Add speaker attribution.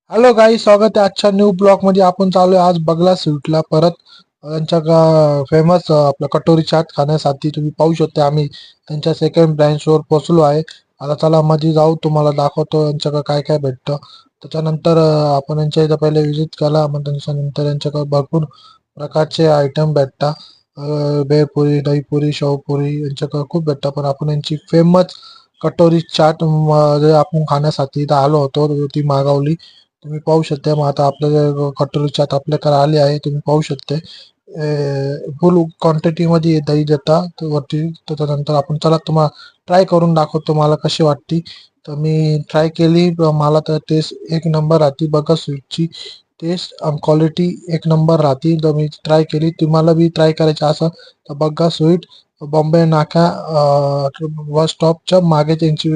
Speaker 1: Hello गाई, स्वागत आहे आजच्या न्यू ब्लॉग मध्ये. आपण चालू आहे आज बगला स्वीटला परत. त्यांच्या फेमस आपला कटोरी चाट खाण्यासाठी तुम्ही पाहू शकता. आम्ही त्यांच्या सेकंड ब्रँचवर पोहोचलो आहे. आता चला मध्ये जाऊ, तुम्हाला दाखवतो यांच्याकडे काय काय भेटतं. त्याच्यानंतर आपण यांच्या इथं पहिले विजिट केला, मग त्याच्यानंतर यांच्याकडे भरपूर प्रकारचे आयटम भेटतात. भेळपुरी, दहीपुरी, शेवपुरी यांच्याकडे खूप भेटतं. पण आपण यांची फेमस कटोरी चाट जे आपण खाण्यासाठी इथं आलो होतो, ती मागवली. तुम्ही पाहू शकता. मग आता आपल्या कटोरी चाट आपल्याकडे आले आहे, तुम्ही पाहू शकता. फुल क्वांटिटी मध्ये दही देतात वरती. त्याच्यानंतर आपण चला तुम्हाला ट्राय करून दाखवतो मला कशी वाटती. तर मी ट्राय केली, मला तर टेस्ट एक नंबर राहते. बघा स्वीटची टेस्ट क्वालिटी एक नंबर राहते. तर मी ट्राय केली, तुम्हाला बी ट्राय करायचं असं तर बघा स्वीट. बॉम्बे नाका बस स्टॉपच्या मागे त्यांची